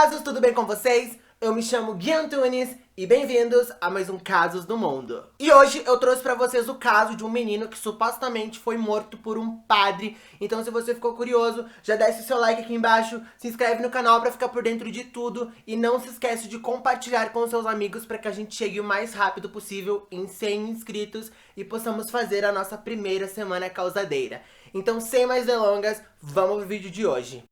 Casos, tudo bem com vocês? Eu me chamo Gui Antunes e bem-vindos a mais um Casos do Mundo. E hoje eu trouxe pra vocês o caso de um menino que supostamente foi morto por um padre. Então se você ficou curioso, já desce o seu like aqui embaixo, se inscreve no canal pra ficar por dentro de tudo e não se esquece de compartilhar com seus amigos pra que a gente chegue o mais rápido possível em 100 inscritos e possamos fazer a nossa primeira semana causadeira. Então sem mais delongas, vamos pro vídeo de hoje.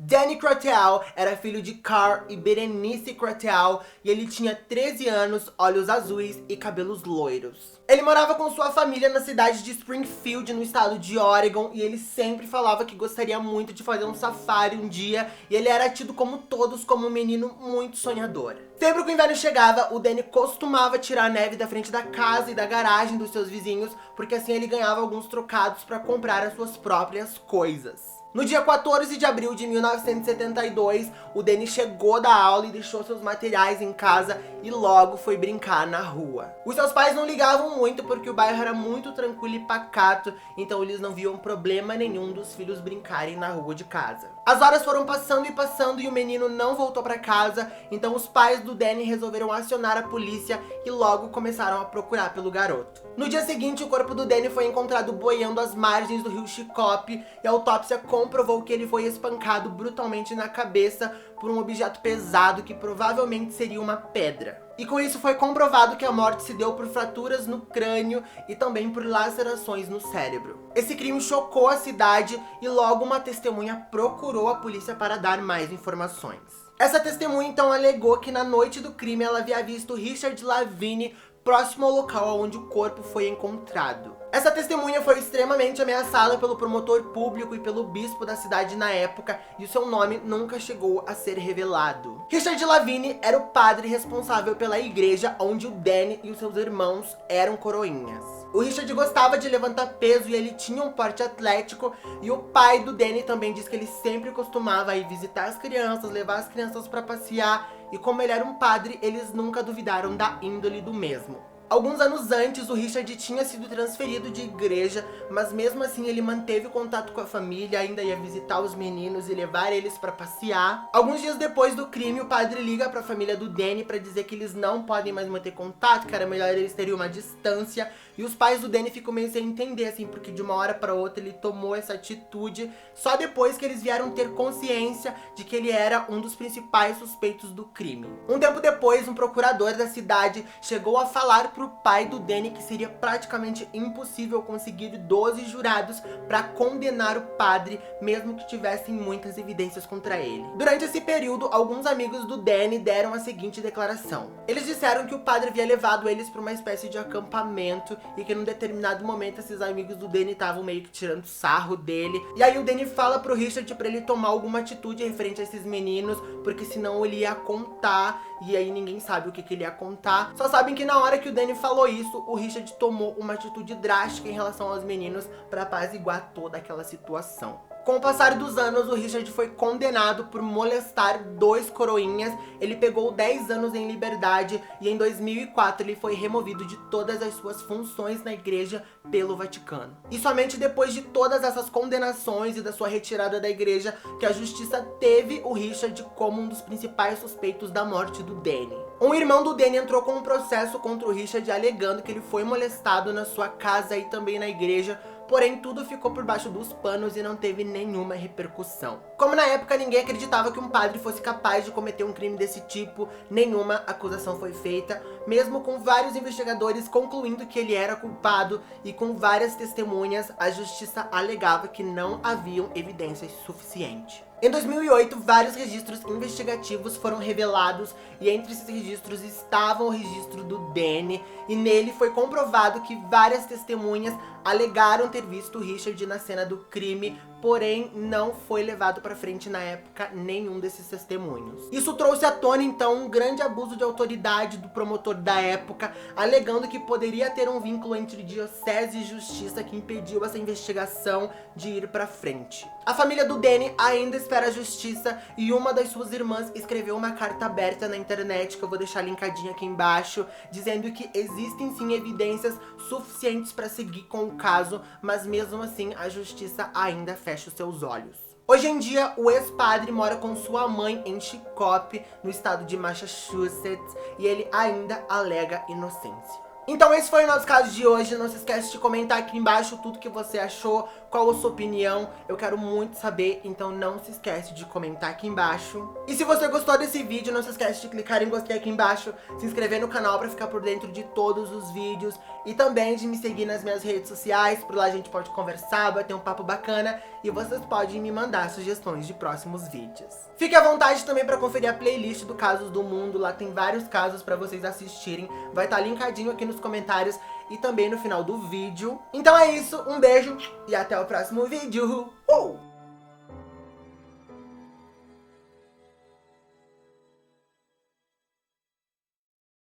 Danny Croteau era filho de Carl e Berenice Croteau e ele tinha 13 anos, olhos azuis e cabelos loiros. Ele morava com sua família na cidade de Springfield, no estado de Oregon, e ele sempre falava que gostaria muito de fazer um safari um dia, e ele era tido como todos como um menino muito sonhador. Sempre que o inverno chegava, o Danny costumava tirar a neve da frente da casa e da garagem dos seus vizinhos, porque assim ele ganhava alguns trocados para comprar as suas próprias coisas. No dia 14 de abril de 1972, o Danny chegou da aula e deixou seus materiais em casa e logo foi brincar na rua. Os seus pais não ligavam muito porque o bairro era muito tranquilo e pacato, então eles não viam problema nenhum dos filhos brincarem na rua de casa. As horas foram passando e o menino não voltou para casa, então os pais do Danny resolveram acionar a polícia e logo começaram a procurar pelo garoto. No dia seguinte, o corpo do Danny foi encontrado boiando às margens do rio Chicopee e a autópsia comprovou que ele foi espancado brutalmente na cabeça por um objeto pesado que provavelmente seria uma pedra. E com isso foi comprovado que a morte se deu por fraturas no crânio e também por lacerações no cérebro. Esse crime chocou a cidade e logo uma testemunha procurou a polícia para dar mais informações. Essa testemunha então alegou que na noite do crime ela havia visto Richard Lavigne próximo ao local onde o corpo foi encontrado. Essa testemunha foi extremamente ameaçada pelo promotor público e pelo bispo da cidade na época, e o seu nome nunca chegou a ser revelado. Richard Lavigne era o padre responsável pela igreja onde o Danny e os seus irmãos eram coroinhas. O Richard gostava de levantar peso e ele tinha um porte atlético, e o pai do Danny também diz que ele sempre costumava ir visitar as crianças, levar as crianças para passear, e como ele era um padre, eles nunca duvidaram da índole do mesmo. Alguns anos antes, o Richard tinha sido transferido de igreja, mas mesmo assim ele manteve contato com a família, ainda ia visitar os meninos e levar eles para passear. Alguns dias depois do crime, o padre liga para a família do Danny para dizer que eles não podem mais manter contato, que era melhor eles terem uma distância. E os pais do Danny ficam meio sem entender, assim, porque de uma hora para outra ele tomou essa atitude só depois que eles vieram ter consciência de que ele era um dos principais suspeitos do crime. Um tempo depois, um procurador da cidade chegou a falar pro pai do Danny que seria praticamente impossível conseguir 12 jurados para condenar o padre, mesmo que tivessem muitas evidências contra ele. Durante esse período, alguns amigos do Danny deram a seguinte declaração. Eles disseram que o padre havia levado eles para uma espécie de acampamento e que num determinado momento esses amigos do Danny estavam meio que tirando sarro dele. E aí o Danny fala pro Richard para ele tomar alguma atitude referente a esses meninos, porque senão ele ia contar, e aí ninguém sabe o que ele ia contar. Só sabem que na hora que o Danny falou isso, o Richard tomou uma atitude drástica em relação aos meninos para apaziguar toda aquela situação. Com o passar dos anos, o Richard foi condenado por molestar 2 coroinhas, ele pegou 10 anos em liberdade e em 2004 ele foi removido de todas as suas funções na igreja pelo Vaticano. E somente depois de todas essas condenações e da sua retirada da igreja que a justiça teve o Richard como um dos principais suspeitos da morte do Danny. Um irmão do Danny entrou com um processo contra o Richard alegando que ele foi molestado na sua casa e também na igreja, porém tudo ficou por baixo dos panos e não teve nenhuma repercussão. Como na época ninguém acreditava que um padre fosse capaz de cometer um crime desse tipo, nenhuma acusação foi feita, mesmo com vários investigadores concluindo que ele era culpado e com várias testemunhas, a justiça alegava que não haviam evidências suficientes. Em 2008, vários registros investigativos foram revelados e entre esses registros estava o registro do Danny e nele foi comprovado que várias testemunhas alegaram ter visto Richard na cena do crime porém não foi levado pra frente na época nenhum desses testemunhos. Isso trouxe à tona então um grande abuso de autoridade do promotor da época, alegando que poderia ter um vínculo entre diocese e justiça que impediu essa investigação de ir pra frente. A família do Danny ainda espera a justiça e uma das suas irmãs escreveu uma carta aberta na internet, que eu vou deixar linkadinha aqui embaixo, dizendo que existem sim evidências suficientes para seguir com o caso, mas mesmo assim a justiça ainda fecha os seus olhos. Hoje em dia, o ex-padre mora com sua mãe em Chicopee, no estado de Massachusetts, e ele ainda alega inocência. Então esse foi o nosso caso de hoje. Não se esquece de comentar aqui embaixo tudo que você achou, qual a sua opinião. Eu quero muito saber, então não se esquece de comentar aqui embaixo. E se você gostou desse vídeo, não se esquece de clicar em gostei aqui embaixo, se inscrever no canal pra ficar por dentro de todos os vídeos e também de me seguir nas minhas redes sociais. Por lá a gente pode conversar, bater um papo bacana e vocês podem me mandar sugestões de próximos vídeos. Fique à vontade também pra conferir a playlist do Casos do Mundo. Lá tem vários casos pra vocês assistirem. Vai estar linkadinho aqui nos comentários e também no final do vídeo. Então é isso, um beijo e até o próximo vídeo.